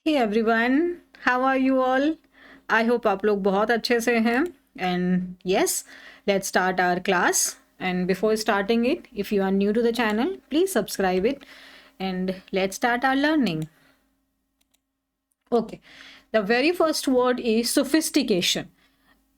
Hey everyone, how are you all? I hope आप लोग बहुत अच्छे से हैं and yes, let's start our class. And before starting it, if you are new to the channel, please subscribe it and let's start our learning. Okay, the very first word is sophistication.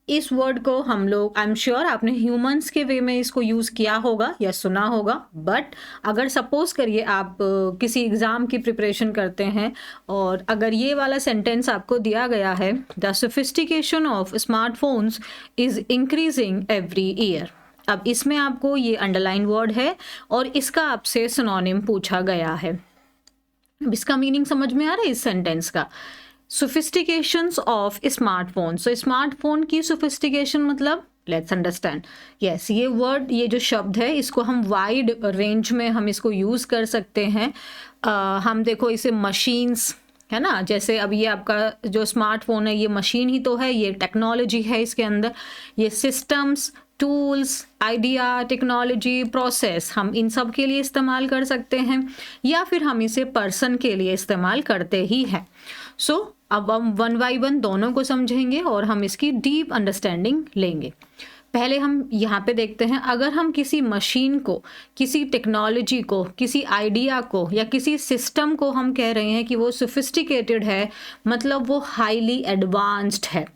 इस word को हम लोग, I am sure आपने humans के way में इसको use किया होगा या सुना होगा. बट अगर सपोज करिए आप किसी एग्ज़ाम की प्रिपरेशन करते हैं और अगर ये वाला सेंटेंस आपको दिया गया है, the sophistication of smartphones is increasing every year. अब इसमें आपको ये अंडरलाइन वर्ड है और इसका आपसे सिनोनिम पूछा गया है. अब इसका मीनिंग समझ में आ रहा है इस सेंटेंस का? सोफिस्टिकेशंस ऑफ स्मार्टफोन. सो स्मार्टफोन की सोफिस्टिकेशन मतलब, लेट्स अंडरस्टैंड. यस, ये वर्ड, ये जो शब्द है, इसको हम वाइड रेंज में हम इसको यूज़ कर सकते हैं. हम देखो इसे मशीन्स, है ना, जैसे अब ये आपका जो स्मार्टफोन है ये मशीन ही तो है, ये टेक्नोलॉजी है इसके अंदर. ये systems, tools, idea, technology, process, हम इन सब के लिए इस्तेमाल कर सकते हैं या फिर हम इसे पर्सन के लिए इस्तेमाल करते ही हैं. सो अब हम वन बाई वन दोनों को समझेंगे और हम इसकी डीप अंडरस्टैंडिंग लेंगे. पहले हम यहाँ पे देखते हैं, अगर हम किसी मशीन को, किसी टेक्नोलॉजी को, किसी आइडिया को या किसी सिस्टम को हम कह रहे हैं कि वो सोफिस्टिकेटेड है, मतलब वो हाईली एडवांस्ड है.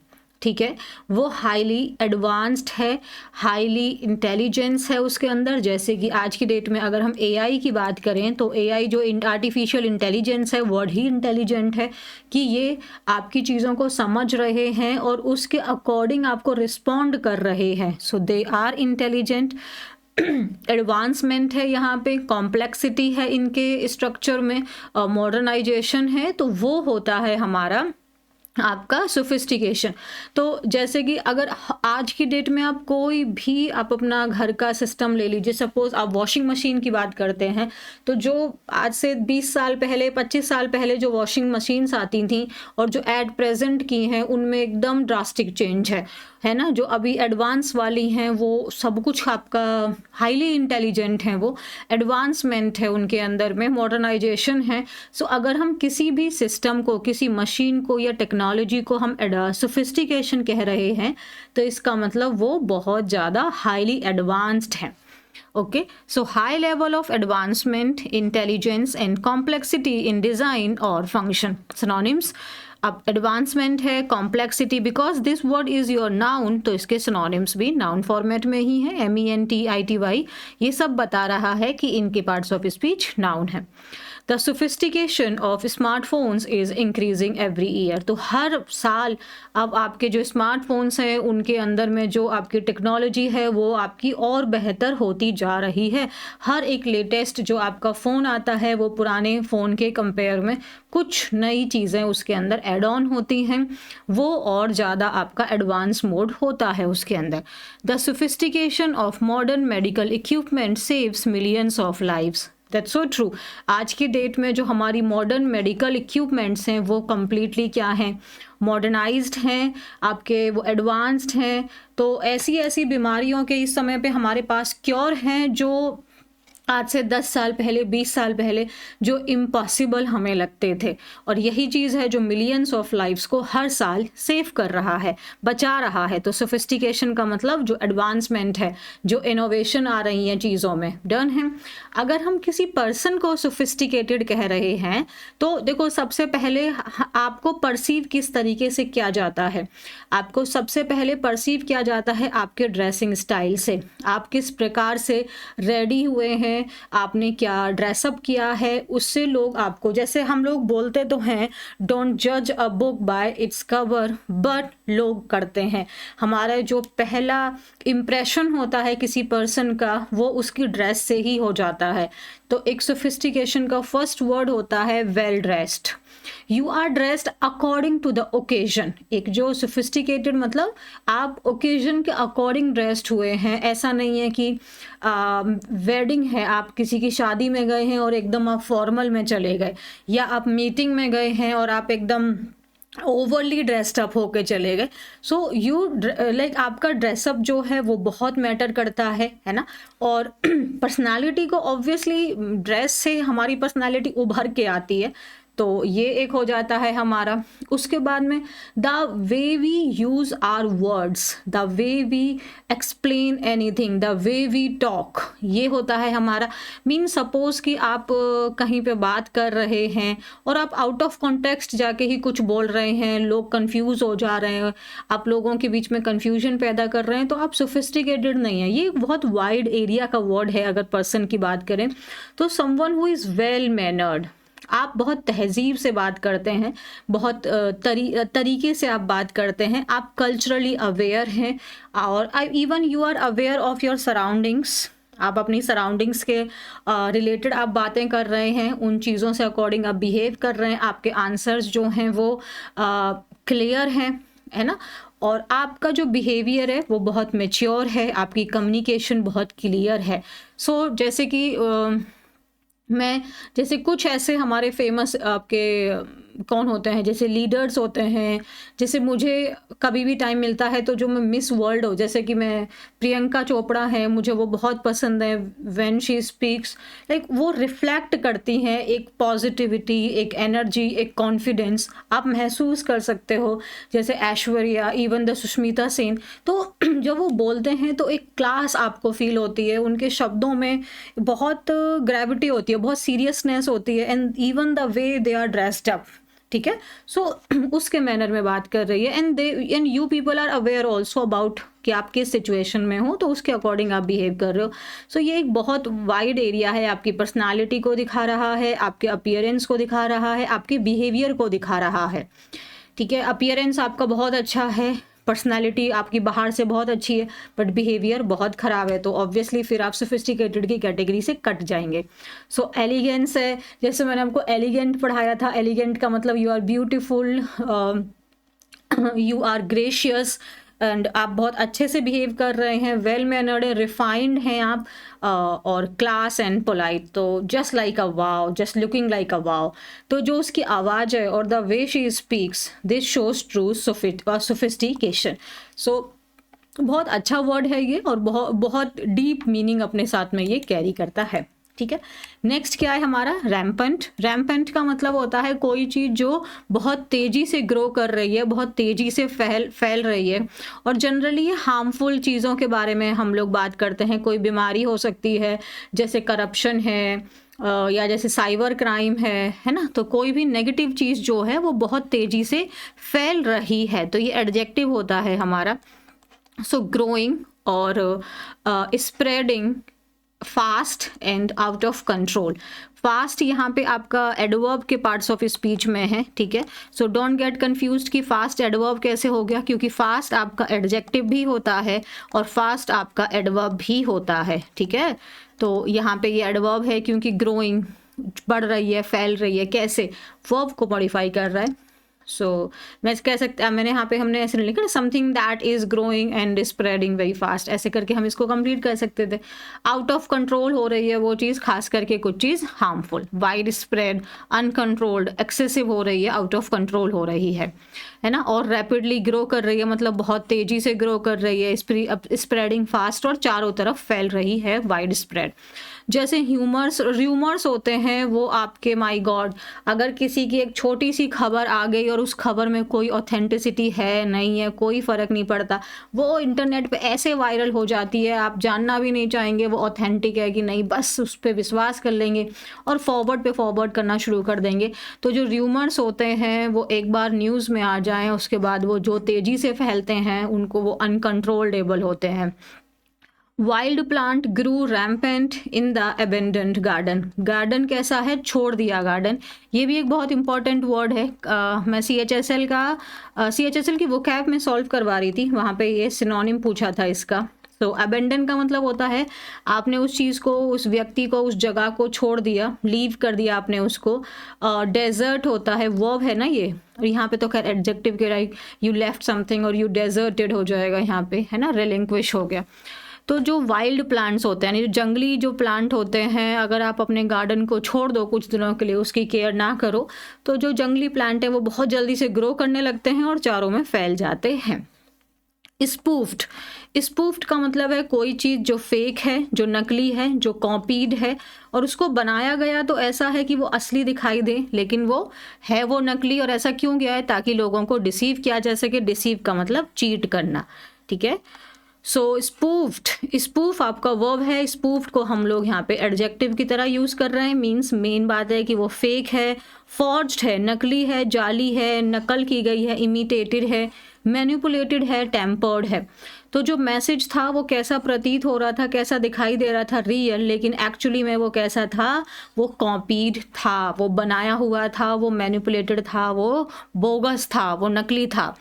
ठीक है, वो हाईली एडवांस्ड है, हाईली इंटेलिजेंस है उसके अंदर. जैसे कि आज की डेट में अगर हम एआई की बात करें तो एआई जो आर्टिफिशियल इंटेलिजेंस है, वर्ड ही इंटेलिजेंट है कि ये आपकी चीज़ों को समझ रहे हैं और उसके अकॉर्डिंग आपको रिस्पॉन्ड कर रहे हैं. सो दे आर इंटेलिजेंट. एडवांसमेंट है यहाँ पे, कॉम्प्लेक्सिटी है इनके स्ट्रक्चर में, मॉडर्नाइजेशन है, तो वो होता है हमारा आपका सोफिस्टिकेशन. तो जैसे कि अगर आज की डेट में आप कोई भी आप अपना घर का सिस्टम ले लीजिए, सपोज आप वॉशिंग मशीन की बात करते हैं, तो जो आज से 20 साल पहले, 25 साल पहले जो वॉशिंग मशीन्स आती थी और जो एट प्रेजेंट की हैं, उनमें एकदम ड्रास्टिक चेंज है ना. जो अभी एडवांस वाली हैं वो सब कुछ आपका हाईली इंटेलिजेंट हैं, वो एडवांसमेंट है उनके अंदर में, मॉडर्नाइजेशन है. सो अगर हम किसी भी सिस्टम को, किसी मशीन को या टेक्नोलॉजी को हम सोफिस्टिकेशन कह रहे हैं, तो इसका मतलब वो बहुत ज़्यादा हाईली एडवांस्ड है. Okay, so high level of advancement, intelligence and complexity in design or function. Synonyms. अब एडवांसमेंट है, complexity, because this word is your noun, तो इसके सिनोनिम्स भी नाउन फॉर्मेट में ही है. MENTITY, ये सब बता रहा है कि इनके पार्ट्स ऑफ स्पीच नाउन है. The sophistication of smartphones is increasing every year. तो हर साल अब आपके जो स्मार्टफोन्स हैं उनके अंदर में जो आपकी टेक्नोलॉजी है वो आपकी और बेहतर होती जा रही है. हर एक लेटेस्ट जो आपका फ़ोन आता है वो पुराने फ़ोन के कंपेयर में कुछ नई चीज़ें उसके अंदर एड ऑन होती हैं, वो और ज़्यादा आपका एडवांस मोड होता है उसके अंदर. The sophistication of modern medical equipment saves millions of lives. That's so true. आज की डेट में जो हमारी मॉडर्न मेडिकल इक्विपमेंट्स हैं वो कम्प्लीटली क्या हैं, मॉडर्नाइज्ड हैं, आपके वो एडवांस्ड हैं. तो ऐसी ऐसी बीमारियों के इस समय पे हमारे पास क्योर हैं जो आज से 10 साल पहले, 20 साल पहले जो इम्पॉसिबल हमें लगते थे. और यही चीज़ है जो मिलियंस ऑफ लाइफ्स को हर साल सेव कर रहा है, बचा रहा है. तो सोफिस्टिकेशन का मतलब जो एडवांसमेंट है, जो इनोवेशन आ रही हैं चीज़ों में, डन है. अगर हम किसी पर्सन को सोफिस्टिकेटेड कह रहे हैं तो देखो, सबसे पहले आपको परसीव किस तरीके से किया जाता है. आपको सबसे पहले परसीव किया जाता है आपके ड्रेसिंग स्टाइल से. आप किस प्रकार से रेडी हुए हैं, आपने क्या ड्रेसअप किया है, उससे लोग आपको, जैसे हम लोग बोलते तो हैं डोंट जज a book by its cover, but लोग करते हैं. हमारा जो पहला इम्प्रेशन होता है किसी पर्सन का वो उसकी ड्रेस से ही हो जाता है. तो एक सोफिस्टिकेशन का फर्स्ट वर्ड होता है well dressed. You are dressed according to the occasion. एक जो सोफिस्टिकेटेड मतलब आप ओकेजन के अकॉर्डिंग ड्रेस्ड हुए हैं. ऐसा नहीं है कि वेडिंग है, आप किसी की शादी में गए हैं और एकदम आप फॉर्मल में चले गए, या आप मीटिंग में गए हैं और आप एकदम ओवरली ड्रेस्ड अप होके चले गए. सो यू लाइक आपका ड्रेसअप जो है वो बहुत मैटर करता है ना. और पर्सनालिटी को ऑब्वियसली ड्रेस से हमारी पर्सनालिटी उभर के आती है. तो ये एक हो जाता है हमारा। उसके बाद में the way we use our words, the way we explain anything, the way we talk, ये होता है हमारा। मीन सपोज कि आप कहीं पे बात कर रहे हैं और आप आउट ऑफ कॉन्टेक्स्ट जाके ही कुछ बोल रहे हैं, लोग कंफ्यूज हो जा रहे हैं, आप लोगों के बीच में कंफ्यूजन पैदा कर रहे हैं, तो आप सोफिस्टिकेटेड नहीं है। ये बहुत वाइड एरिया का वर्ड है। अगर पर्सन की बात करें तो someone who is well mannered, आप बहुत तहजीब से बात करते हैं, बहुत तरीके से आप बात करते हैं, आप कल्चरली अवेयर हैं, और even you are aware of your surroundings, आप अपनी सराउंडिंग्स के रिलेटेड आप बातें कर रहे हैं, उन चीज़ों से अकॉर्डिंग आप बिहेव कर रहे हैं, आपके आंसर्स जो हैं वो क्लियर हैं, है ना, और आपका जो बिहेवियर है वो बहुत मैच्योर है, आपकी कम्युनिकेशन बहुत क्लियर है। सो जैसे कि मैं जैसे कुछ ऐसे हमारे फेमस आपके कौन होते हैं, जैसे लीडर्स होते हैं, जैसे मुझे कभी भी टाइम मिलता है तो जो मैं मिस वर्ल्ड हो, जैसे कि मैं प्रियंका चोपड़ा है, मुझे वो बहुत पसंद है। व्हेन शी स्पीक्स लाइक वो रिफ्लेक्ट करती हैं एक पॉजिटिविटी, एक एनर्जी, एक कॉन्फिडेंस, आप महसूस कर सकते हो। जैसे ऐश्वर्या, इवन द सुष्मिता सेन, तो जब वो बोलते हैं तो एक क्लास आपको फील होती है, उनके शब्दों में बहुत ग्रेविटी होती है, बहुत सीरियसनेस होती है, and even the way they are dressed up, ठीक है। सो उसके मैनर में बात कर रही है, and you people are aware also about कि आप किस सिचुएशन में हो, तो उसके अकॉर्डिंग आप बिहेव कर रहे हो। सो ये एक बहुत वाइड एरिया है, आपकी पर्सनालिटी को दिखा रहा है, आपके अपीयरेंस को दिखा रहा है, आपके बिहेवियर को दिखा रहा है, ठीक है। अपीयरेंस आपका बहुत अच्छा है, पर्सनालिटी आपकी बाहर से बहुत अच्छी है, बट बिहेवियर बहुत ख़राब है, तो ऑब्वियसली फिर आप सोफिस्टिकेटेड की कैटेगरी से कट जाएंगे। सो एलिगेंस है, जैसे मैंने आपको एलिगेंट पढ़ाया था, एलिगेंट का मतलब you are beautiful, you are gracious, and आप बहुत अच्छे से बिहेव कर रहे हैं, वेल मैनर्ड है, रिफाइंड हैं आप, और क्लास एंड पोलाइट, तो just like a wow, just looking like a wow. तो जो उसकी आवाज़ है और the way she speaks, this shows true sophistication. So बहुत अच्छा वर्ड है ये, और बहुत बहुत डीप मीनिंग अपने साथ में ये कैरी करता है, ठीक है। नेक्स्ट क्या है हमारा, रैम्पेंट। रैम्पेंट का मतलब होता है कोई चीज़ जो बहुत तेज़ी से ग्रो कर रही है, बहुत तेज़ी से फैल रही है, और जनरली ये हार्मफुल चीज़ों के बारे में हम लोग बात करते हैं। कोई बीमारी हो सकती है, जैसे करप्शन है, या जैसे साइबर क्राइम है ना, तो कोई भी नेगेटिव चीज़ जो है वो बहुत तेज़ी से फैल रही है, तो ये एडजेक्टिव होता है हमारा। सो ग्रोइंग और spreading, fast and out of control. Fast यहाँ पे आपका एडवर्ब के पार्ट्स ऑफ स्पीच में है, ठीक है। सो डोंट गेट कंफ्यूज्ड कि फास्ट एडवर्ब कैसे हो गया, क्योंकि फास्ट आपका एडजेक्टिव भी होता है और फास्ट आपका एडवर्ब भी होता है, ठीक है। तो यहाँ पे ये एडवर्ब है क्योंकि ग्रोइंग बढ़ रही है, फैल रही है, कैसे, वर्ब को मॉडिफाई कर रहा है। सो मैं कह सकते, मैंने यहाँ पे हमने ऐसे लिखा, something that is growing and spreading very fast, ऐसे करके हम इसको कंप्लीट कर सकते थे। आउट ऑफ कंट्रोल हो रही है वो चीज़, खास करके कुछ चीज़ harmful, widespread, uncontrolled, excessive हो रही है, आउट ऑफ कंट्रोल हो रही है ना। और रैपिडली ग्रो कर रही है, मतलब बहुत तेज़ी से ग्रो कर रही है, स्प्रेडिंग फास्ट, और चारों तरफ फैल रही है, वाइड स्प्रेड। जैसे र्यूमर्स होते हैं, वो आपके, माय गॉड, अगर किसी की एक छोटी सी खबर आ गई और उस खबर में कोई ऑथेंटिसिटी है नहीं है, कोई फ़र्क नहीं पड़ता, वो इंटरनेट पे ऐसे वायरल हो जाती है, आप जानना भी नहीं चाहेंगे वो ऑथेंटिक है कि नहीं, बस उस पर विश्वास कर लेंगे और फॉरवर्ड करना शुरू कर देंगे। तो जो र्यूमर्स होते हैं वो एक बार न्यूज़ में आ जाएं, उसके बाद वो जो तेज़ी से फैलते हैं उनको वो अनकंट्रोलेबल होते हैं। Wild plant grew rampant in the abundant garden. Garden कैसा है, छोड़ दिया गार्डन, ये भी एक बहुत इंपॉर्टेंट वर्ड है। मैं CHSL की वोकैब में सॉल्व करवा रही थी, वहाँ पे ये सिनोनिम पूछा था इसका। तो अबेंडन का मतलब होता है आपने उस चीज़ को, उस व्यक्ति को, उस जगह को छोड़ दिया, लीव कर दिया आपने उसको। डेजर्ट होता है, वर्ब है ना ये, और यहाँ पे तो खैर एडजेक्टिव के राइट, यू लेफ्ट समथिंग और यू डेजर्टेड हो जाएगा यहाँ पे, है ना, रिलिंक्विश हो गया। तो जो वाइल्ड प्लांट्स होते हैं, यानी जो जंगली जो प्लांट होते हैं, अगर आप अपने गार्डन को छोड़ दो कुछ दिनों के लिए, उसकी केयर ना करो, तो जो जंगली प्लांट है वो बहुत जल्दी से ग्रो करने लगते हैं और चारों में फैल जाते हैं। स्पूफ्ड, स्पूफ्ड का मतलब है कोई चीज़ जो फेक है, जो नकली है, जो कॉपीड है और उसको बनाया गया तो ऐसा है कि वो असली दिखाई दे, लेकिन वो है वो नकली। और ऐसा क्यों गया है? ताकि लोगों को डिसीव किया जा सके। डिसीव का मतलब चीट करना, ठीक है। सो स्पूफ्ड, स्पूफ आपका वर्ब है। स्पूफ्ड को हम लोग यहाँ पे एडजेक्टिव की तरह यूज़ कर रहे हैं। मीन्स मेन बात है कि वो फेक है, फॉर्ज्ड है, नकली है, जाली है, नकल की गई है, इमिटेटेड है, मैनिपुलेटेड है, टेम्पर्ड है। तो जो मैसेज था वो कैसा प्रतीत हो रहा था, कैसा दिखाई दे रहा था? रियल, लेकिन एक्चुअली में वो कैसा था? वो कॉपीड था, वो बनाया हुआ था, वो मैनिपुलेटेड था, वो बोगस था, वो नकली था।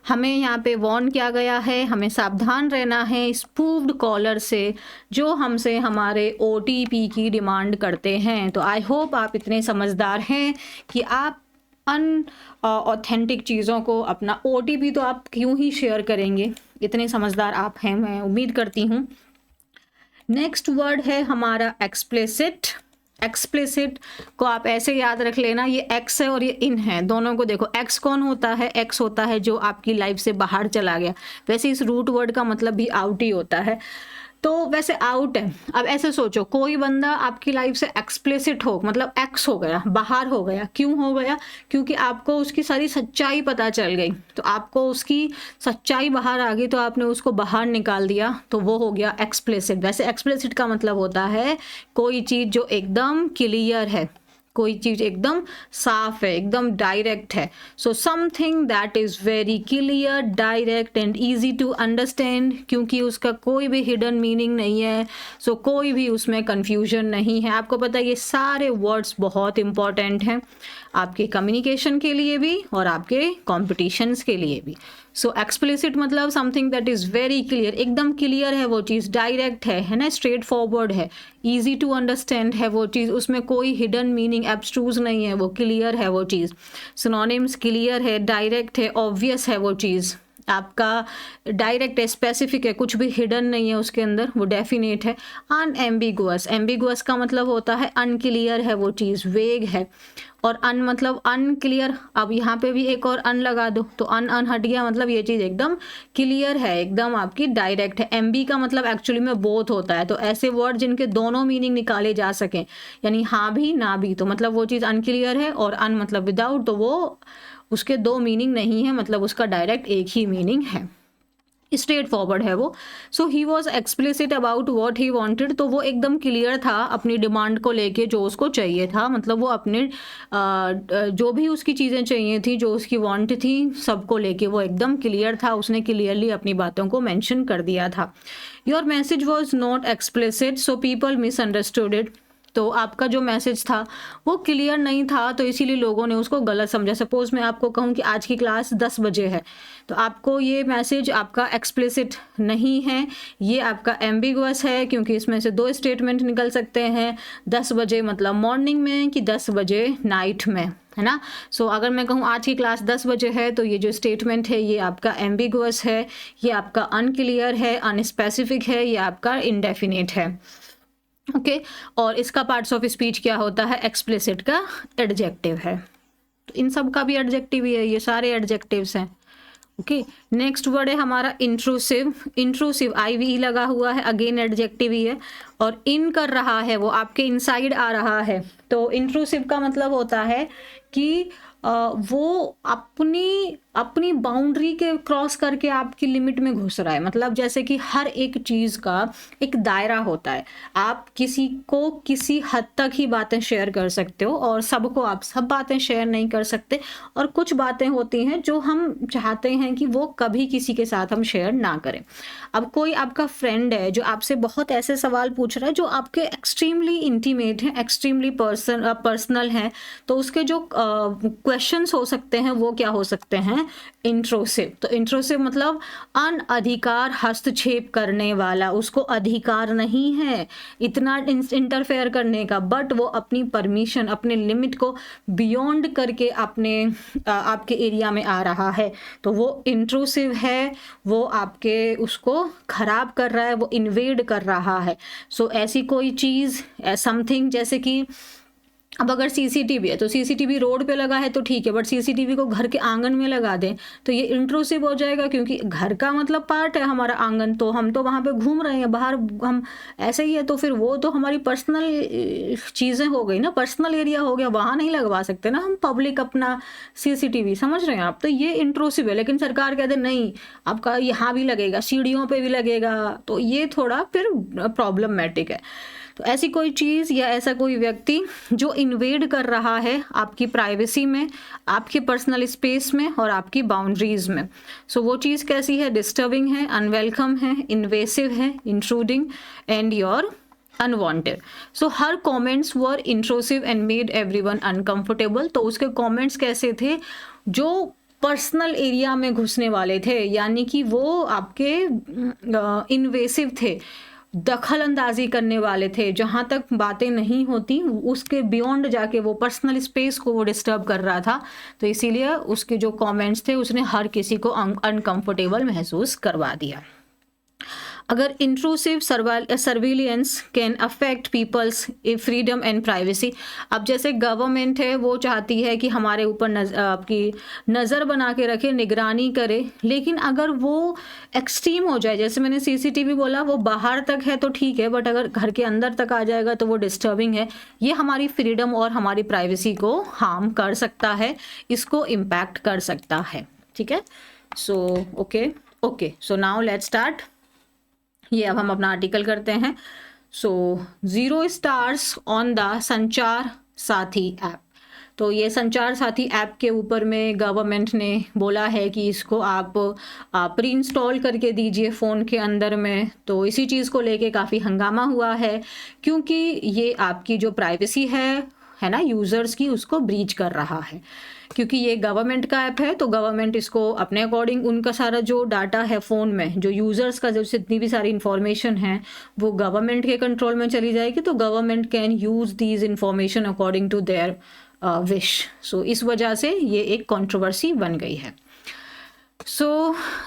हमें यहाँ पे वार्न किया गया है, हमें सावधान रहना है स्पूफ्ड कॉलर से, जो हमसे हमारे OTP की डिमांड करते हैं। तो आई होप आप इतने समझदार हैं कि आप ऑथेंटिक चीज़ों को, अपना OTP तो आप क्यों ही शेयर करेंगे, इतने समझदार आप हैं, मैं उम्मीद करती हूँ। नेक्स्ट वर्ड है हमारा एक्सप्लिसिट। एक्सप्लिसिट को आप ऐसे याद रख लेना, ये एक्स है और ये इन है, दोनों को देखो। एक्स कौन होता है? एक्स होता है जो आपकी लाइफ से बाहर चला गया। वैसे इस रूट वर्ड का मतलब भी आउट ही होता है, तो वैसे आउट है। अब ऐसे सोचो, कोई बंदा आपकी लाइफ से एक्सप्लिसिट हो, मतलब एक्स हो गया, बाहर हो गया। क्यों हो गया? क्योंकि आपको उसकी सारी सच्चाई पता चल गई, तो आपको उसकी सच्चाई बाहर आ गई, तो आपने उसको बाहर निकाल दिया, तो वो हो गया एक्सप्लिसिट। वैसे एक्सप्लिसिट का मतलब होता है कोई चीज़ जो एकदम क्लियर है, कोई चीज़ एकदम साफ है, एकदम डायरेक्ट है। So something that is very clear, direct and easy to understand, क्योंकि उसका कोई भी हिडन मीनिंग नहीं है। सो कोई भी उसमें कन्फ्यूजन नहीं है। आपको पता है ये सारे वर्ड्स बहुत इंपॉर्टेंट हैं आपके कम्युनिकेशन के लिए भी और आपके कॉम्पिटिशन्स के लिए भी। सो एक्सप्लिसिट मतलब something that is very clear, एकदम क्लियर है वो चीज़, डायरेक्ट है ना, स्ट्रेट फॉरवर्ड है, ईजी टू अंडरस्टैंड है वो चीज़, उसमें कोई हिडन मीनिंग, एब्स्ट्रूज नहीं है, वो क्लियर है वो चीज़। सिनोनिम्स क्लियर है, डायरेक्ट है, ऑब्वियस है वो चीज़, आपका डायरेक्ट है, स्पेसिफिक है, कुछ भी हिडन नहीं है उसके अंदर, वो डेफिनेट है। अनएम्बिगुअस, एम्बिगुअस का मतलब होता है अनक्लियर है वो चीज़, वेग है। और अन मतलब अनक्लियर, अब यहाँ पे भी एक और अन लगा दो तो अन हट गया, मतलब ये चीज़ एकदम क्लियर है, एकदम आपकी डायरेक्ट है। एम्बी का मतलब एक्चुअली में बोथ होता है, तो ऐसे वर्ड जिनके दोनों मीनिंग निकाले जा सकें, यानी हाँ भी ना भी, तो मतलब वो चीज़ अनक्लियर है, और अन मतलब विदाउट, तो वो उसके दो मीनिंग नहीं है, मतलब उसका डायरेक्ट एक ही मीनिंग है, स्ट्रेट फॉरवर्ड है वो। So he was explicit about what he wanted, तो वो एकदम क्लियर था अपनी डिमांड को लेके, जो उसको चाहिए था, मतलब वो अपने जो भी उसकी चीज़ें चाहिए थी, जो उसकी वांट थी, सबको लेके वो एकदम क्लियर था, उसने क्लियरली अपनी बातों को मेंशन कर दिया था। Your message was not explicit so people misunderstood it, तो आपका जो मैसेज था वो क्लियर नहीं था, तो इसीलिए लोगों ने उसको गलत समझा। सपोज मैं आपको कहूँ कि आज की क्लास 10 बजे है, तो आपको ये मैसेज आपका एक्सप्लिसिट नहीं है, ये आपका एम्बिगुअस है, क्योंकि इसमें से दो स्टेटमेंट निकल सकते हैं, 10 बजे मतलब मॉर्निंग में कि 10 बजे नाइट में, है ना। सो अगर मैं कहूँ आज की क्लास 10 बजे है, तो ये जो स्टेटमेंट है ये आपका एम्बिगुअस है, ये आपका अनक्लियर है, अनस्पेसिफिक है, ये आपका इनडेफिनेट है। ओके और इसका पार्ट्स ऑफ स्पीच क्या होता है? एक्सप्लिसिट का एडजेक्टिव है, तो इन सब का भी एडजेक्टिव ही है, ये सारे एडजेक्टिव्स हैं। ओके नेक्स्ट वर्ड है हमारा इंट्रूसिव। इंट्रूसिव IVE लगा हुआ है, अगेन एडजेक्टिव ही है, और इन कर रहा है, वो आपके इनसाइड आ रहा है। तो इंट्रूसिव का मतलब होता है कि वो अपनी बाउंड्री के क्रॉस करके आपकी लिमिट में घुस रहा है। मतलब जैसे कि हर एक चीज़ का एक दायरा होता है, आप किसी को किसी हद तक ही बातें शेयर कर सकते हो, और सबको आप सब बातें शेयर नहीं कर सकते, और कुछ बातें होती हैं जो हम चाहते हैं कि वो कभी किसी के साथ हम शेयर ना करें। अब कोई आपका फ्रेंड है जो आपसे बहुत ऐसे सवाल पूछ रहा है जो आपके एक्सट्रीमली इंटीमेट हैं, एक्सट्रीमली पर्सनल हैं, तो उसके जो क्वेश्चंस हो सकते हैं वो क्या हो सकते हैं? इंट्रूसिव। तो इंट्रूसिव मतलब अनअधिकार हस्तक्षेप करने वाला, उसको अधिकार नहीं है इतना इंटरफेयर करने का, बट वो अपनी परमिशन, अपने लिमिट को बियॉन्ड करके आपके एरिया में आ रहा है, तो वो इंट्रूसिव है, वो आपके उसको खराब कर रहा है, वो इन्वेड कर रहा है। सो ऐसी कोई चीज़, समथिंग, जैसे कि अब अगर सीसीटीवी है तो सीसीटीवी रोड पे लगा है तो ठीक है, बट सीसीटीवी को घर के आंगन में लगा दें तो ये इंट्रूसिव हो जाएगा, क्योंकि घर का मतलब पार्ट है हमारा आंगन, तो हम तो वहाँ पे घूम रहे हैं बाहर, हम ऐसे ही है, तो फिर वो तो हमारी पर्सनल चीज़ें हो गई ना, पर्सनल एरिया हो गया, वहाँ नहीं लगवा सकते ना हम पब्लिक अपना सीसीटीवी, समझ रहे हैं आप? तो ये इंट्रूसिव है। लेकिन सरकार कहते नहीं, आपका यहाँ भी लगेगा, सीढ़ियों पे भी लगेगा, तो ये थोड़ा फिर प्रॉब्लमेटिक है। तो ऐसी कोई चीज़ या ऐसा कोई व्यक्ति जो इन्वेड कर रहा है आपकी प्राइवेसी में, आपके पर्सनल स्पेस में और आपकी बाउंड्रीज में, सो वो चीज़ कैसी है? डिस्टर्बिंग है, अनवेलकम है, इन्वेसिव है, intruding and your unwanted. So her comments were intrusive and made everyone uncomfortable. तो उसके कमेंट्स कैसे थे? जो पर्सनल एरिया में घुसने वाले थे, यानी कि वो आपके इन्वेसिव थे, दखल अंदाजी करने वाले थे, जहाँ तक बातें नहीं होती उसके बियॉन्ड जाके वो पर्सनल स्पेस को वो डिस्टर्ब कर रहा था। तो इसीलिए उसके जो कमेंट्स थे उसने हर किसी को अनकंफर्टेबल महसूस करवा दिया। अगर intrusive surveillance can affect people's freedom and privacy. अब जैसे गवर्नमेंट है वो चाहती है कि हमारे ऊपर आपकी नज़र बना के रखे, निगरानी करे, लेकिन अगर वो एक्सट्रीम हो जाए, जैसे मैंने सीसीटीवी बोला वो बाहर तक है तो ठीक है, बट अगर घर के अंदर तक आ जाएगा तो वो डिस्टर्बिंग है, ये हमारी फ्रीडम और हमारी प्राइवेसी को हार्म कर सकता है, इसको इम्पैक्ट कर सकता है। ठीक है, so okay, so now let's start. ये अब हम अपना आर्टिकल करते हैं। सो 0 स्टार्स ऑन द संचार साथी ऐप। तो ये संचार साथी ऐप के ऊपर में गवर्नमेंट ने बोला है कि इसको आप प्री इंस्टॉल करके दीजिए फ़ोन के अंदर में। तो इसी चीज़ को लेके काफ़ी हंगामा हुआ है, क्योंकि ये आपकी जो प्राइवेसी है ना यूज़र्स की, उसको ब्रीच कर रहा है। क्योंकि ये गवर्नमेंट का ऐप है तो गवर्नमेंट इसको अपने अकॉर्डिंग, उनका सारा जो डाटा है फ़ोन में, जो यूज़र्स का जो जितनी भी सारी इन्फॉर्मेशन है वो गवर्नमेंट के कंट्रोल में चली जाएगी। तो government can use these information according to their wish. So इस वजह से ये एक कंट्रोवर्सी बन गई है। So,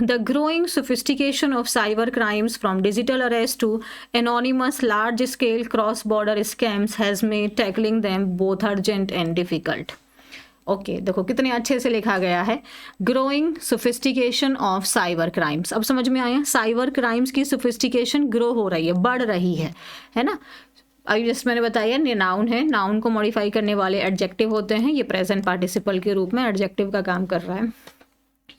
the growing sophistication of cyber crimes, from digital arrest to anonymous large-scale cross-border scams, has made tackling them both urgent and difficult. Okay, देखो कितने अच्छे से लिखा गया है, growing sophistication of cyber crimes. अब समझ में आया, साइबर क्राइम्स की सोफिस्टिकेशन ग्रो हो रही है, बढ़ रही है ना। अभी जस्ट मैंने बताया ये नाउन है, नाउन को मॉडिफाई करने वाले एडजेक्टिव होते हैं, ये प्रेजेंट पार्टिसिपल के रूप में एडजेक्टिव का काम कर रहा है।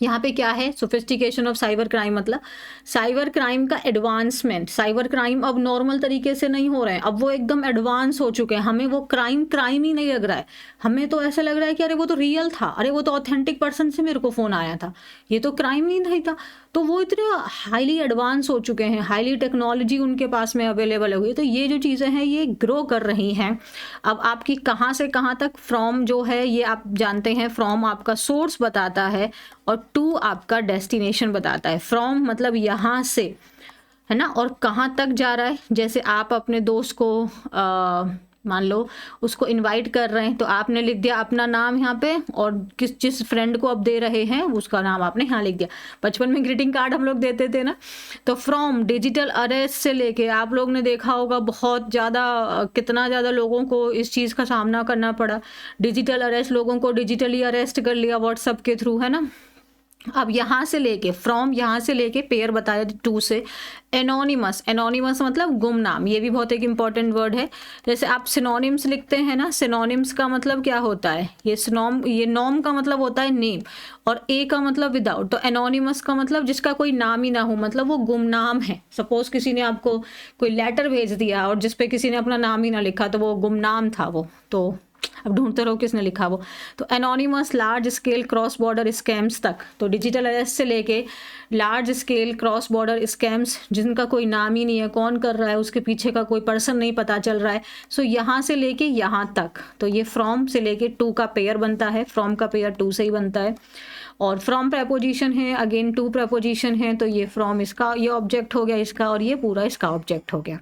यहाँ पे क्या है? सोफिस्टिकेशन ऑफ साइबर क्राइम, मतलब साइबर क्राइम का एडवांसमेंट। साइबर क्राइम अब नॉर्मल तरीके से नहीं हो रहे हैं, अब वो एकदम एडवांस हो चुके हैं। हमें वो क्राइम ही नहीं लग रहा है, हमें तो ऐसा लग रहा है कि अरे वो तो रियल था, अरे वो तो ऑथेंटिक पर्सन से मेरे को फ़ोन आया था, ये तो क्राइम नहीं था। तो वो इतने हाईली एडवांस हो चुके हैं, हाईली टेक्नोलॉजी उनके पास में अवेलेबल हो गई। तो ये जो चीज़ें हैं ये ग्रो कर रही हैं। अब आपकी कहाँ से कहाँ तक, फ्रॉम जो है ये आप जानते हैं, फ्रॉम आपका सोर्स बताता है और टू आपका डेस्टिनेशन बताता है। फ्रॉम मतलब यहाँ से, है ना, और कहाँ तक जा रहा है। जैसे आप अपने दोस्त को मान लो उसको इनवाइट कर रहे हैं तो आपने लिख दिया अपना नाम यहाँ पे, और जिस फ्रेंड को आप दे रहे हैं उसका नाम आपने यहाँ लिख दिया। बचपन में ग्रीटिंग कार्ड हम लोग देते थे ना। तो फ्रॉम डिजिटल अरेस्ट से लेके, आप लोग ने देखा होगा बहुत ज़्यादा, कितना ज़्यादा लोगों को इस चीज़ का सामना करना पड़ा। डिजिटल अरेस्ट, लोगों को डिजिटली अरेस्ट कर लिया व्हाट्सएप के थ्रू, है ना। अब यहाँ से लेके, फ्रॉम यहाँ से लेके पेयर बताया टू से एनोनिमस। एनोनिमस मतलब गुमनाम, ये भी बहुत एक इंपॉर्टेंट वर्ड है। जैसे आप सिनोनिम्स लिखते हैं ना, सिनोनिम्स का मतलब क्या होता है? ये नॉम का मतलब होता है नेम, और ए का मतलब विदाउट। तो एनोनिमस का मतलब जिसका कोई नाम ही ना हो, मतलब वो गुमनाम है। सपोज किसी ने आपको कोई लेटर भेज दिया और जिसपे किसी ने अपना नाम ही ना लिखा, तो वो गुमनाम था वो। तो अब ढूंढते रहो किसने लिखा वो। तो anonymous large scale cross border scams तक, तो डिजिटल अरेस्ट से लेके large scale cross border scams, जिनका कोई नाम ही नहीं है, कौन कर रहा है, उसके पीछे का कोई पर्सन नहीं पता चल रहा है। सो यहाँ से लेके यहाँ तक, तो ये फ्रॉम से लेके टू का पेयर बनता है, फ्रॉम का पेयर टू से ही बनता है। और फ्रॉम प्रेपोजिशन है, अगेन टू प्रेपोजिशन है, तो ये फ्रॉम इसका ये ऑब्जेक्ट हो गया इसका, और ये पूरा इसका ऑब्जेक्ट हो गया।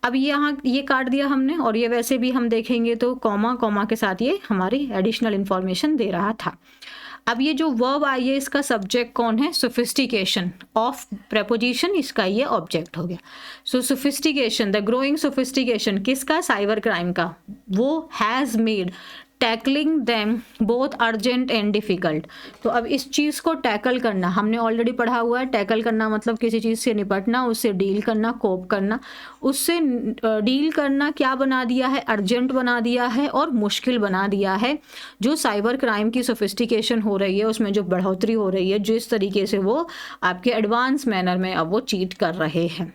अब यहाँ ये काट दिया हमने, और ये वैसे भी हम देखेंगे तो कॉमा के साथ ये हमारी एडिशनल इन्फॉर्मेशन दे रहा था। अब ये जो वर्ब आई है इसका सब्जेक्ट कौन है? सोफिस्टिकेशन ऑफ प्रेपोजिशन, इसका ये ऑब्जेक्ट हो गया। सो सोफिस्टिकेशन, द ग्रोइंग सोफिस्टिकेशन किसका? साइबर क्राइम का। वो has made tackling them both urgent and difficult. तो अब इस चीज़ को टैकल करना हमने ऑलरेडी पढ़ा हुआ है। टैकल करना मतलब किसी चीज़ से निपटना, उससे डील करना, कोप करना। उससे डील करना क्या बना दिया है? अर्जेंट बना दिया है और मुश्किल बना दिया है। जो साइबर क्राइम की सोफिस्टिकेशन हो रही है उसमें जो बढ़ोतरी हो रही है, जिस तरीके से वो आपके एडवांस मैनर में अब वो चीट कर रहे हैं।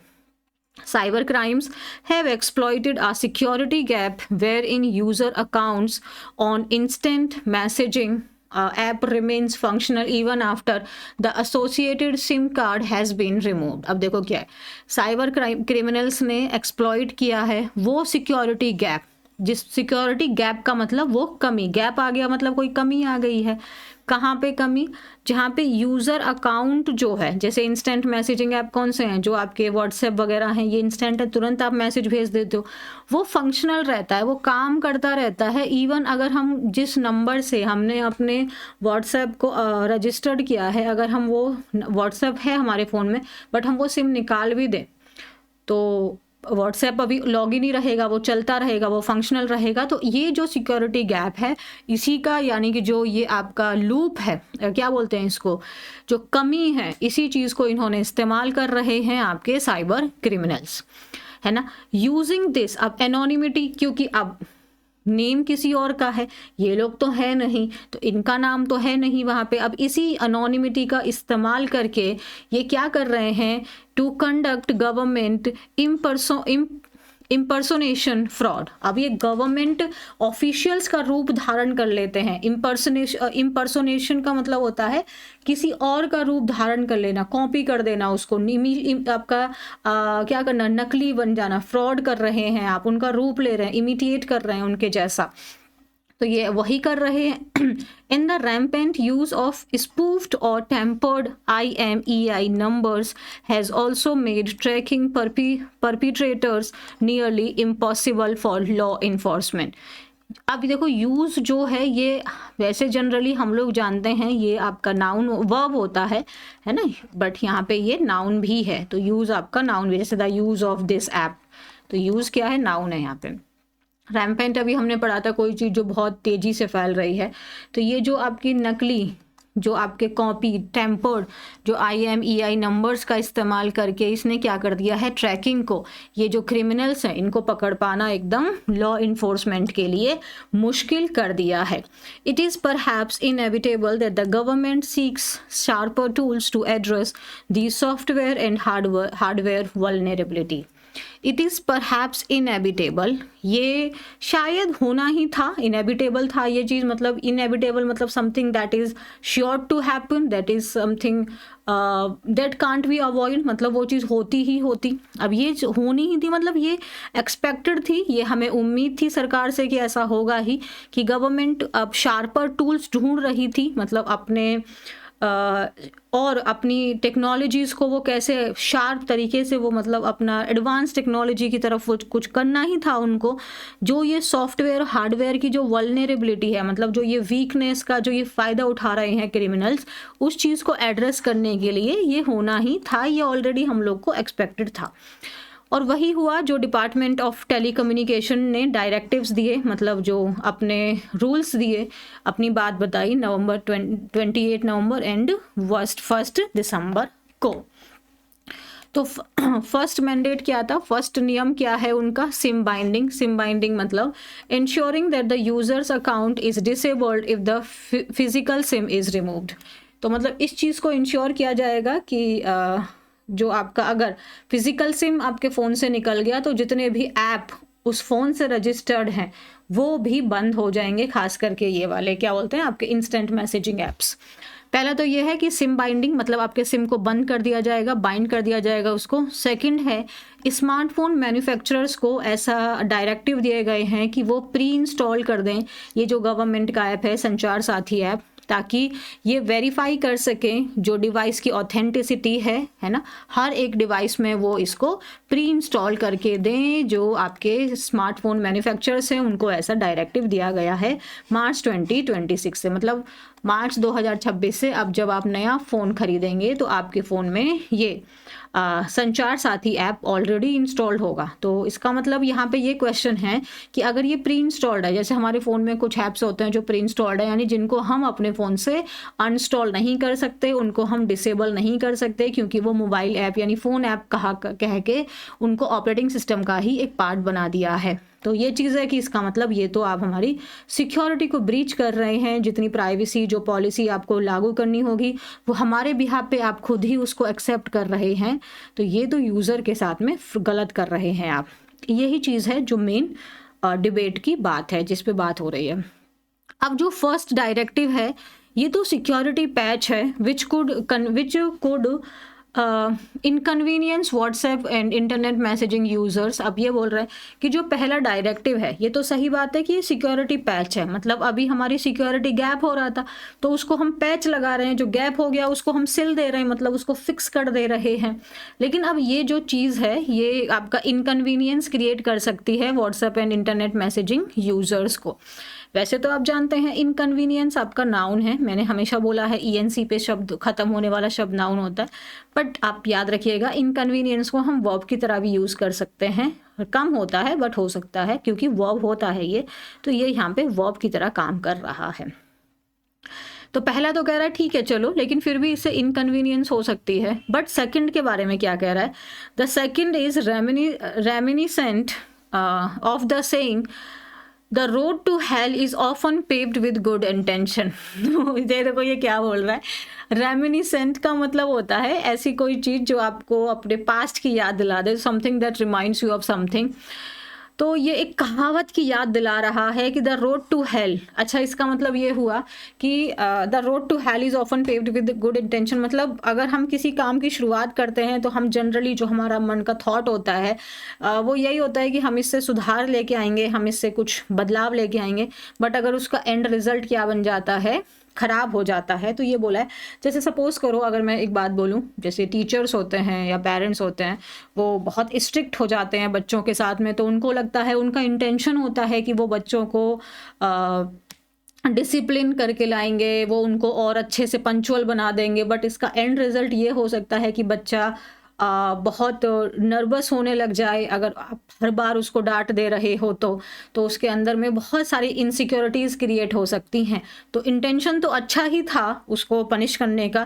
Cyber crimes have exploited a security gap wherein user accounts on instant messaging app remains functional even after the associated SIM card has been removed। अब देखो क्या है, साइबर क्राइम क्रिमिनल्स ने एक्सप्लॉइट किया है वो सिक्योरिटी गैप। जिस security gap का मतलब वो कमी, गैप आ गया मतलब कोई कमी आ गई है। कहाँ पे कमी? जहाँ पे यूज़र अकाउंट जो है, जैसे इंस्टेंट मैसेजिंग ऐप कौन से हैं? जो आपके व्हाट्सएप वगैरह हैं, ये इंस्टेंट है, तुरंत आप मैसेज भेज देते हो। वो फंक्शनल रहता है, वो काम करता रहता है। इवन अगर हम जिस नंबर से हमने अपने व्हाट्सएप को रजिस्टर्ड किया है, अगर हम वो व्हाट्सएप है हमारे फ़ोन में बट हम वो सिम निकाल भी दें तो व्हाट्सएप अभी लॉग इन ही रहेगा, वो चलता रहेगा, वो फंक्शनल रहेगा। तो ये जो सिक्योरिटी गैप है इसी का, यानी कि जो ये आपका लूप है, क्या बोलते हैं इसको, जो कमी है, इसी चीज़ को इन्होंने इस्तेमाल कर रहे हैं आपके साइबर क्रिमिनल्स, है ना। यूजिंग दिस, अब एनोनिमिटी, क्योंकि अब नेम किसी और का है, ये लोग तो है नहीं, तो इनका नाम तो है नहीं वहाँ पे। अब इसी अनोनिमिटी का इस्तेमाल करके ये क्या कर रहे हैं? To conduct government impersonation fraud. अब ये गवर्नमेंट ऑफिशियल्स का रूप धारण कर लेते हैं। इम्पर्सोनेशन का मतलब होता है किसी और का रूप धारण कर लेना, कॉपी कर देना उसको, आपका क्या करना, नकली बन जाना। फ्रॉड कर रहे हैं आप, उनका रूप ले रहे हैं, इमिटिएट कर रहे हैं उनके जैसा। तो ये वही कर रहे हैं। In the rampant use of spoofed और tampered IMEI numbers has also made tracking perpetrators nearly impossible for law enforcement. अब देखो यूज़ जो है ये वैसे जनरली हम लोग जानते हैं ये आपका नाउन वर्ब होता है ना, बट यहाँ पे ये नाउन भी है। तो यूज़ आपका नाउन भी, जैसे the use of this app, तो यूज़ क्या है? नाउन है यहाँ पे। रैम्पेंट अभी हमने पढ़ा था कोई चीज़ जो बहुत तेज़ी से फैल रही है। तो ये जो आपकी नकली, जो आपके कॉपी, टेम्पर्ड, जो IMEI नंबर्स का इस्तेमाल करके इसने क्या कर दिया है? ट्रैकिंग को, ये जो क्रिमिनल्स हैं इनको पकड़ पाना एकदम लॉ इन्फोर्समेंट के लिए मुश्किल कर दिया है। It is perhaps inevitable that the government seeks sharper tools to address the software and hardware vulnerability. It is perhaps inevitable, ये शायद होना ही था, इनएविटेबल था ये चीज़। मतलब इनएविटेबल मतलब something that is sure to happen, that is something that can't be avoid, मतलब वो चीज़ होती ही होती। अब ये होनी ही थी, मतलब ये एक्सपेक्टेड थी, ये हमें उम्मीद थी सरकार से कि ऐसा होगा ही, कि गवर्नमेंट अब शार्पर टूल्स ढूंढ रही थी, मतलब अपने और अपनी टेक्नोलॉजीज़ को वो कैसे शार्प तरीके से वो मतलब अपना एडवांस टेक्नोलॉजी की तरफ वो कुछ करना ही था उनको। जो ये सॉफ्टवेयर हार्डवेयर की जो वल्नरेबिलिटी है, मतलब जो ये वीकनेस का जो ये फ़ायदा उठा रहे हैं क्रिमिनल्स, उस चीज़ को एड्रेस करने के लिए ये होना ही था, ये ऑलरेडी हम लोग को एक्सपेक्टेड था। और वही हुआ जो डिपार्टमेंट ऑफ टेलीकम्युनिकेशन ने डायरेक्टिव्स दिए, मतलब जो अपने रूल्स दिए, अपनी बात बताई 28 नवंबर एंड 1 दिसंबर को। तो फर्स्ट मैंडेट क्या था, फर्स्ट नियम क्या है उनका? SIM binding. सिम बाइंडिंग मतलब ensuring that the users account is disabled if the physical SIM is removed. तो मतलब इस चीज़ को इंश्योर किया जाएगा कि जो आपका अगर फिजिकल सिम आपके फ़ोन से निकल गया तो जितने भी ऐप उस फ़ोन से रजिस्टर्ड हैं वो भी बंद हो जाएंगे, खास करके ये वाले क्या बोलते हैं आपके इंस्टेंट मैसेजिंग ऐप्स। पहला तो ये है कि सिम बाइंडिंग, मतलब आपके सिम को बंद कर दिया जाएगा, बाइंड कर दिया जाएगा उसको। सेकंड है स्मार्टफोन मैन्युफैक्चरर्स को ऐसा डायरेक्टिव दिए गए हैं कि वो प्री इंस्टॉल कर दें ये जो गवर्नमेंट का ऐप है, संचार साथी ऐप, ताकि ये वेरीफाई कर सकें जो डिवाइस की ऑथेंटिसिटी है ना, हर एक डिवाइस में वो इसको प्री इंस्टॉल करके दें। जो आपके स्मार्टफोन मैन्युफैक्चरर्स हैं उनको ऐसा डायरेक्टिव दिया गया है मार्च 2026 से। मतलब मार्च 2026 से अब जब आप नया फ़ोन खरीदेंगे तो आपके फ़ोन में ये संचार साथी ऐप ऑलरेडी इंस्टॉल्ड होगा। तो इसका मतलब यहाँ पे ये क्वेश्चन है कि अगर ये प्री इंस्टॉल्ड है, जैसे हमारे फ़ोन में कुछ ऐप्स होते हैं जो प्री इंस्टॉल्ड है, यानी जिनको हम अपने फ़ोन से अनइंस्टॉल नहीं कर सकते, उनको हम डिसेबल नहीं कर सकते क्योंकि वो मोबाइल ऐप यानी फ़ोन ऐप कह के उनको ऑपरेटिंग सिस्टम का ही एक पार्ट बना दिया है। तो ये चीज़ है कि इसका मतलब ये तो आप हमारी सिक्योरिटी को ब्रीच कर रहे हैं। जितनी प्राइवेसी जो पॉलिसी आपको लागू करनी होगी वो हमारे बिहाफ पे आप खुद ही उसको एक्सेप्ट कर रहे हैं। तो ये तो यूज़र के साथ में गलत कर रहे हैं आप। यही चीज़ है जो मेन डिबेट की बात है, जिस पे बात हो रही है। अब जो फर्स्ट डायरेक्टिव है ये तो सिक्योरिटी पैच है which could inconvenience WhatsApp and internet messaging users. अब ये बोल रहे हैं कि जो पहला डायरेक्टिव है ये तो सही बात है कि ये सिक्योरिटी पैच है, मतलब अभी हमारी सिक्योरिटी गैप हो रहा था तो उसको हम पैच लगा रहे हैं, जो गैप हो गया उसको हम सिल दे रहे हैं, मतलब उसको फिक्स कर दे रहे हैं। लेकिन अब ये जो चीज़ है ये आपका इनकन्वीनियंस क्रिएट कर सकती है WhatsApp and internet messaging users को। वैसे तो आप जानते हैं इनकन्वीनियंस आपका नाउन है, मैंने हमेशा बोला है ईएनसी पे शब्द खत्म होने वाला शब्द नाउन होता है, बट आप याद रखिएगा इनकन्वीनियंस को हम वर्ब की तरह भी यूज़ कर सकते हैं। कम होता है बट हो सकता है क्योंकि वर्ब होता है ये, तो ये यहाँ पे वर्ब की तरह काम कर रहा है। तो पहला तो कह रहा है ठीक है चलो, लेकिन फिर भी इससे इनकन्वीनियंस हो सकती है। बट सेकंड के बारे में क्या कह रहा है? The second is reminiscent of the saying the road to hell is often paved with good intention. देखो ये क्या बोल रहा है। रेमिनिसेंट का मतलब होता है ऐसी कोई चीज़ जो आपको अपने पास्ट की याद दिला दे, something that reminds you of something. तो ये एक कहावत की याद दिला रहा है कि द रोड टू हेल। अच्छा, इसका मतलब ये हुआ कि the road to hell is often paved with good intention, मतलब अगर हम किसी काम की शुरुआत करते हैं तो हम जनरली जो हमारा मन का थॉट होता है वो यही होता है कि हम इससे सुधार लेके आएंगे, हम इससे कुछ बदलाव लेके आएंगे। बट अगर उसका एंड रिजल्ट क्या बन जाता है, ख़राब हो जाता है। तो ये बोला है, जैसे सपोज़ करो अगर मैं एक बात बोलूँ, जैसे टीचर्स होते हैं या पेरेंट्स होते हैं वो बहुत स्ट्रिक्ट हो जाते हैं बच्चों के साथ में, तो उनको लगता है, उनका इंटेंशन होता है कि वो बच्चों को डिसिप्लिन करके लाएंगे, वो उनको और अच्छे से पंक्चुअल बना देंगे। बट इसका एंड रिज़ल्ट ये हो सकता है कि बच्चा बहुत नर्वस होने लग जाए। अगर आप हर बार उसको डांट दे रहे हो तो उसके अंदर में बहुत सारी इनसिक्योरिटीज़ क्रिएट हो सकती हैं। तो इंटेंशन तो अच्छा ही था उसको पनिश करने का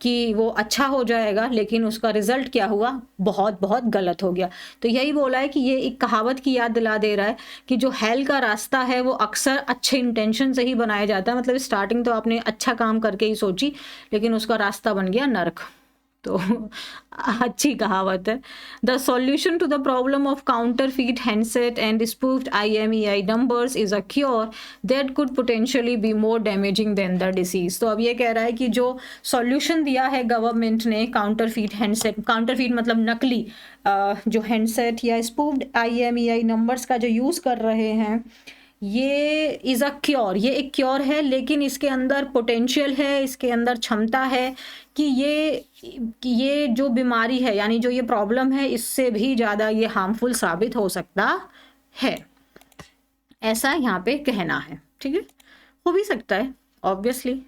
कि वो अच्छा हो जाएगा, लेकिन उसका रिजल्ट क्या हुआ, बहुत बहुत गलत हो गया। तो यही बोला है कि ये एक कहावत की याद दिला दे रहा है कि जो हेल का रास्ता है वो अक्सर अच्छे इंटेंशन से ही बनाया जाता है। मतलब स्टार्टिंग तो आपने अच्छा काम करके ही सोची, लेकिन उसका रास्ता बन गया नर्क। तो अच्छी कहावत है। The solution to the problem of counterfeit handset and spoofed IMEI numbers is a cure that could potentially be more damaging than the disease. तो अब ये कह रहा है कि जो सॉल्यूशन दिया है गवर्नमेंट ने काउंटरफीट हैंडसेट, काउंटरफीट मतलब नकली जो हैंडसेट या स्पूफ्ड IMEI नंबर्स का जो यूज़ कर रहे हैं, ये इज़ अ क्योर, ये एक क्योर है, लेकिन इसके अंदर पोटेंशियल है, इसके अंदर क्षमता है कि ये जो बीमारी है यानी जो ये प्रॉब्लम है इससे भी ज़्यादा ये हार्मफुल साबित हो सकता है, ऐसा यहाँ पे कहना है। ठीक है, हो भी सकता है obviously.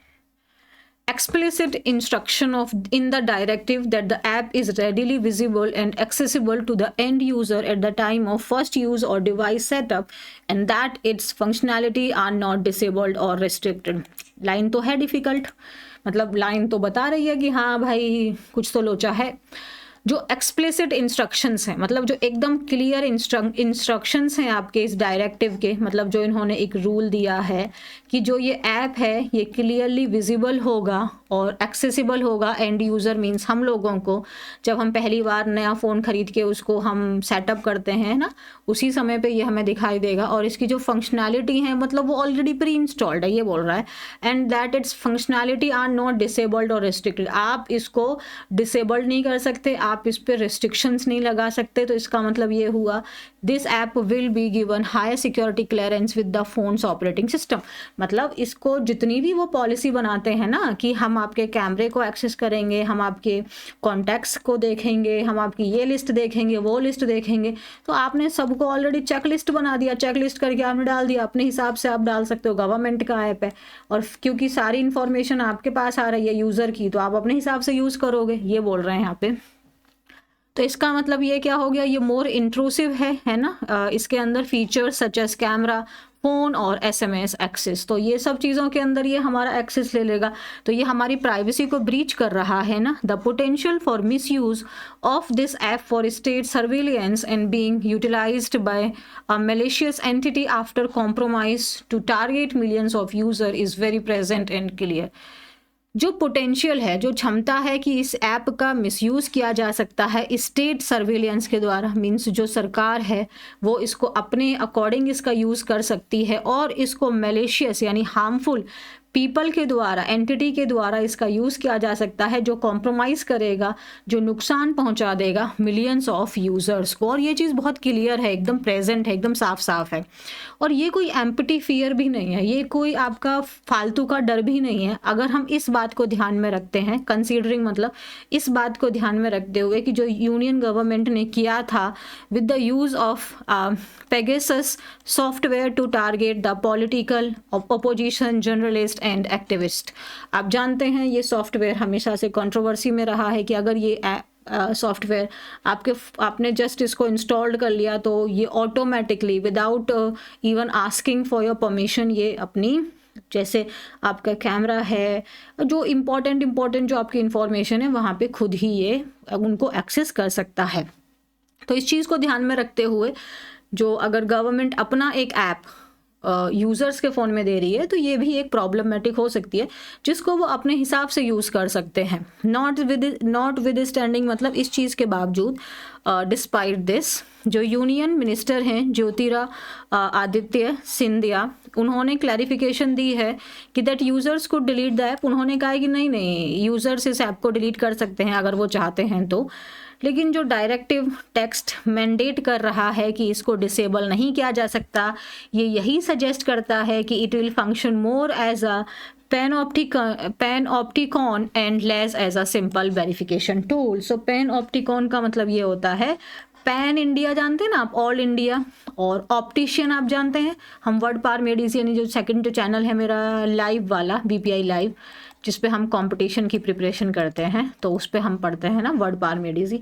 Explicit instruction in the directive that the app is readily visible and accessible to the end user at the time of first use or device setup and that its functionality are not disabled or restricted। Line तो है difficult, मतलब line तो बता रही है कि हाँ भाई कुछ तो लोचा है। जो एक्सप्लिसिट इंस्ट्रक्शंस हैं, मतलब जो एकदम क्लियर इंस्ट्रक्शंस हैं आपके इस डायरेक्टिव के, मतलब जो इन्होंने एक रूल दिया है कि जो ये ऐप है ये क्लियरली विजिबल होगा और एक्सेसिबल होगा एंड यूज़र मींस हम लोगों को। जब हम पहली बार नया फ़ोन ख़रीद के उसको हम सेटअप करते हैं ना, उसी समय पे ये हमें दिखाई देगा। और इसकी जो फंक्शनैलिटी है मतलब वो ऑलरेडी प्री इंस्टॉल्ड है, ये बोल रहा है। And that its functionality are not disabled और रिस्ट्रिक्टेड। आप इसको डिसेबल्ड नहीं कर सकते, आप इस पे रिस्ट्रिक्शंस नहीं लगा सकते, तो इसका मतलब ये हुआ this app will be given higher security clearance with the phone's operating system. मतलब इसको जितनी भी वो पॉलिसी बनाते हैं ना कि हम आपके कैमरे को एक्सेस करेंगे, हम आपके कॉन्टैक्ट्स को देखेंगे, हम आपकी ये लिस्ट देखेंगे, वो लिस्ट देखेंगे, तो आपने सबको ऑलरेडी चेक लिस्ट बना दिया, चेक लिस्ट करके आपने डाल दिया, अपने हिसाब से आप डाल सकते हो, गवर्नमेंट का ऐप है और क्योंकि सारी इन्फॉर्मेशन आपके पास आ रही है यूज़र की, तो आप अपने हिसाब से यूज़ करोगे, ये बोल रहे हैं यहाँ पे। तो इसका मतलब ये क्या हो गया, ये मोर इंट्रूसिव है ना। इसके अंदर features such as camera, phone और SMS एक्सेस, तो ये सब चीज़ों के अंदर ये हमारा एक्सेस ले लेगा, तो ये हमारी प्राइवेसी को ब्रीच कर रहा है ना। The potential for misuse of this app for state surveillance and being utilized by a malicious entity after compromise to target millions of user is very present and clear। जो potential है, जो क्षमता है कि इस app का misuse किया जा सकता है स्टेट सर्विलियंस के द्वारा, मींस जो सरकार है वो इसको अपने अकॉर्डिंग इसका यूज़ कर सकती है और इसको मैलिशियस यानी हार्मफुल पीपल के द्वारा, एंटिटी के द्वारा इसका यूज़ किया जा सकता है, जो कॉम्प्रोमाइज़ करेगा, जो नुकसान पहुंचा देगा मिलियंस ऑफ यूज़र्स को। और ये चीज़ बहुत क्लियर है, एकदम प्रेजेंट है, एकदम साफ साफ है। और ये कोई एम्पटी फियर भी नहीं है, ये कोई आपका फालतू का डर भी नहीं है। अगर हम इस बात को ध्यान में रखते हैं, कंसीडरिंग मतलब इस बात को ध्यान में रखते हुए कि जो यूनियन गवर्नमेंट ने किया था with the use of Pegasus software to target the political opposition journalist and activist. आप जानते हैं ये सॉफ्टवेयर हमेशा से कंट्रोवर्सी में रहा है कि अगर ये सॉफ्टवेयर आपने जस्ट इसको इंस्टॉल्ड कर लिया तो ये automatically without even asking for your permission ये अपनी, जैसे आपका कैमरा है, जो इम्पोर्टेंट जो आपकी इंफॉर्मेशन है वहाँ पे खुद ही ये उनको एक्सेस कर सकता है। तो इस चीज़ को ध्यान में रखते हुए जो अगर गवर्नमेंट अपना एक ऐप यूज़र्स के फ़ोन में दे रही है तो ये भी एक प्रॉब्लमेटिक हो सकती है, जिसको वो अपने हिसाब से यूज़ कर सकते हैं। नॉट विद स्टैंडिंग मतलब इस चीज़ के बावजूद, डिस्पाइट दिस, जो यूनियन मिनिस्टर हैं ज्योतिरादित्य सिंधिया, उन्होंने क्लैरिफिकेशन दी है कि दैट यूज़र्स को डिलीट द ऐप। उन्होंने कहा कि नहीं यूज़र्स इस ऐप को डिलीट कर सकते हैं अगर वो चाहते हैं तो, लेकिन जो डायरेक्टिव टेक्स्ट मैंडेट कर रहा है कि इसको डिसेबल नहीं किया जा सकता, ये यही सजेस्ट करता है कि it will function more as a panopticon and less as a simple verification tool. So panopticon का मतलब ये होता है, पैन इंडिया जानते हैं ना आप, ऑल इंडिया, और ऑप्टिशियन आप जानते हैं, हम वर्ड पार मेडीज यानी जो सेकंड जो चैनल है मेरा लाइव वाला BPI लाइव, जिस पे हम कंपटीशन की प्रिपरेशन करते हैं, तो उस पे हम पढ़ते हैं ना वर्ड पार मेडीज।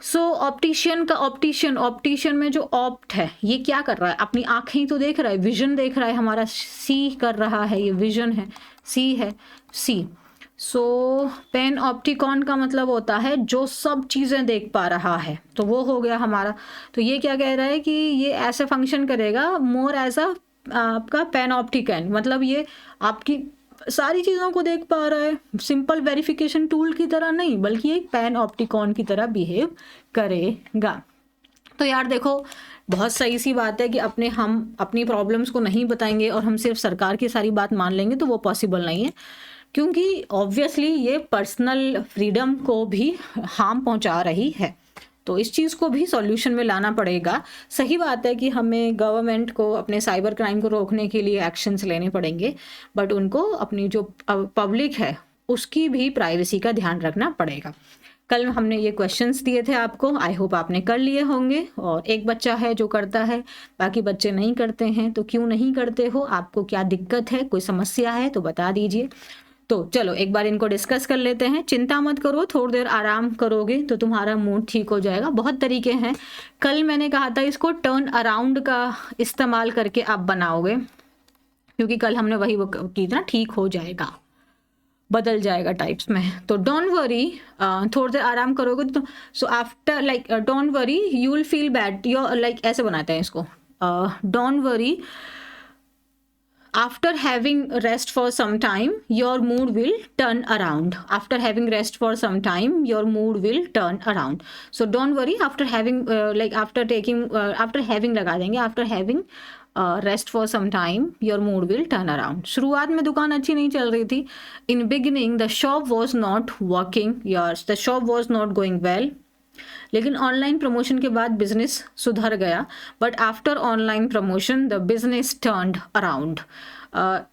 सो ऑप्टिशियन का ऑप्टिशियन में जो ऑप्ट है ये क्या कर रहा है, अपनी आँखें ही तो देख रहा है, विजन देख रहा है, हमारा सी कर रहा है, ये विजन है, सी है, सी। सो पेन ऑप्टिकॉन का मतलब होता है जो सब चीज़ें देख पा रहा है, तो वो हो गया हमारा। तो ये क्या कह रहा है कि ये ऐसे फंक्शन करेगा मोर एज अ आपका पेन ऑप्टिकन, मतलब ये आपकी सारी चीज़ों को देख पा रहा है, सिंपल वेरिफिकेशन टूल की तरह नहीं बल्कि एक पैन ऑप्टिकॉन की तरह बिहेव करेगा। तो यार देखो, बहुत सही सी बात है कि हम अपनी प्रॉब्लम्स को नहीं बताएंगे और हम सिर्फ सरकार की सारी बात मान लेंगे, तो वो पॉसिबल नहीं है, क्योंकि ऑब्वियसली ये पर्सनल फ्रीडम को भी हार्म पहुंचा रही है। तो इस चीज़ को भी सॉल्यूशन में लाना पड़ेगा। सही बात है कि हमें गवर्नमेंट को अपने साइबर क्राइम को रोकने के लिए एक्शंस लेने पड़ेंगे, बट उनको अपनी जो पब्लिक है उसकी भी प्राइवेसी का ध्यान रखना पड़ेगा। कल हमने ये क्वेश्चंस दिए थे आपको, आई होप आपने कर लिए होंगे। और एक बच्चा है जो करता है, बाकी बच्चे नहीं करते हैं, तो क्यों नहीं करते हो, आपको क्या दिक्कत है, कोई समस्या है तो बता दीजिए। तो चलो एक बार इनको डिस्कस कर लेते हैं। चिंता मत करो, थोड़ी देर आराम करोगे तो तुम्हारा मूड ठीक हो जाएगा। बहुत तरीके हैं, कल मैंने कहा था इसको टर्न अराउंड का इस्तेमाल करके आप बनाओगे, क्योंकि कल हमने वही की थी ना, ठीक हो जाएगा, बदल जाएगा टाइप्स में। तो डोंट वरी, थोड़ी देर आराम करोगे तो so after like don't worry you will feel bad, your like ऐसे बनाते हैं इसको, don't worry after having rest for some time your mood will turn around. After having rest for some time your mood will turn around. So don't worry, after having after having लगा देंगे, after having rest for some time your mood will turn around. शुरुआत में दुकान अच्छी नहीं चल रही थी, in beginning the shop was not working, the shop was not going well, लेकिन ऑनलाइन प्रमोशन के बाद बिजनेस सुधर गया, but after online promotion the business turned around.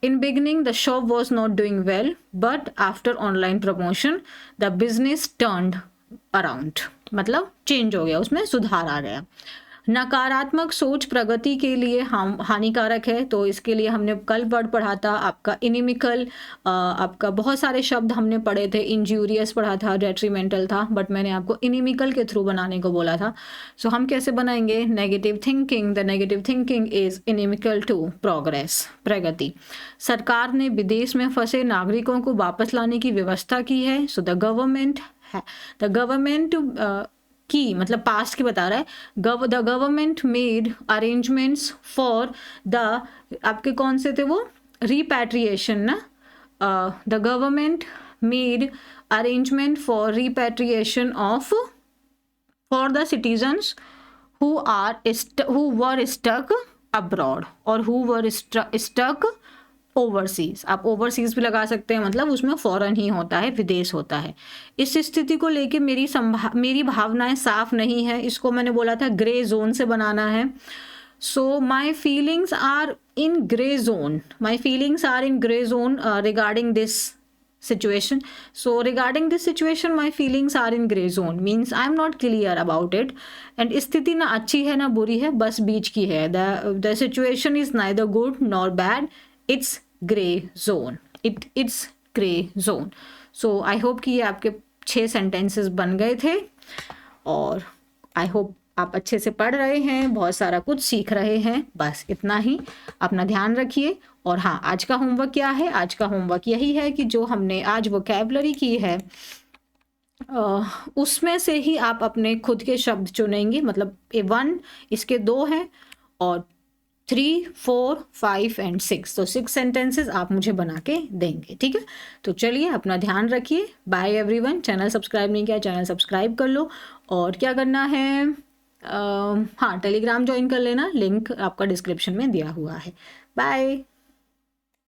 In beginning the shop was not doing well, but after online promotion the business turned around. मतलब change हो गया, उसमें सुधार आ गया. नकारात्मक सोच प्रगति के लिए हानिकारक है, तो इसके लिए हमने कल वर्ड पढ़ा था आपका इनिमिकल, आपका बहुत सारे शब्द हमने पढ़े थे, इंजूरियस पढ़ा था, डेट्रीमेंटल था, बट मैंने आपको इनिमिकल के थ्रू बनाने को बोला था. सो हम कैसे बनाएंगे? Negative thinking, the negative thinking is inimical to progress, प्रगति. सरकार ने विदेश में फंसे नागरिकों को वापस लाने की व्यवस्था की है. सो द गवर्नमेंट की मतलब पास्ट की बता रहा है. The government made arrangements for the, आपके कौन से थे वो, रिपैट्रिएशन ना. The government made arrangement for repatriation of for the citizens who were stuck abroad और who were stuck ओवरसीज. आप ओवरसीज भी लगा सकते हैं, मतलब उसमें फॉरेन ही होता है, विदेश होता है. इस स्थिति को लेके मेरी भावनाएं साफ नहीं है. इसको मैंने बोला था ग्रे जोन से बनाना है. So my feelings are in grey zone, my feelings are in grey zone regarding this situation. So regarding this situation my feelings are in gray zone, means I am not clear about it. And स्थिति ना अच्छी है ना बुरी है, बस बीच की है. The situation is neither good nor bad, it's gray zone. It's gray zone. So I hope कि ये आपके 6 sentences बन गए थे, और I hope आप अच्छे से पढ़ रहे हैं, बहुत सारा कुछ सीख रहे हैं. बस इतना ही, अपना ध्यान रखिए. और हाँ, आज का होमवर्क क्या है? आज का होमवर्क यही है कि जो हमने आज वोकैबुलरी की है उसमें से ही आप अपने खुद के शब्द चुनेंगे. मतलब 1 इसके 2 हैं, और 3, 4, 5 एंड 6, तो 6 सेंटेंसेस आप मुझे बना के देंगे. ठीक है, तो चलिए अपना ध्यान रखिए. Bye everyone. चैनल सब्सक्राइब नहीं किया, चैनल सब्सक्राइब कर लो. और क्या करना है, हाँ, टेलीग्राम ज्वाइन कर लेना, लिंक आपका डिस्क्रिप्शन में दिया हुआ है. बाय.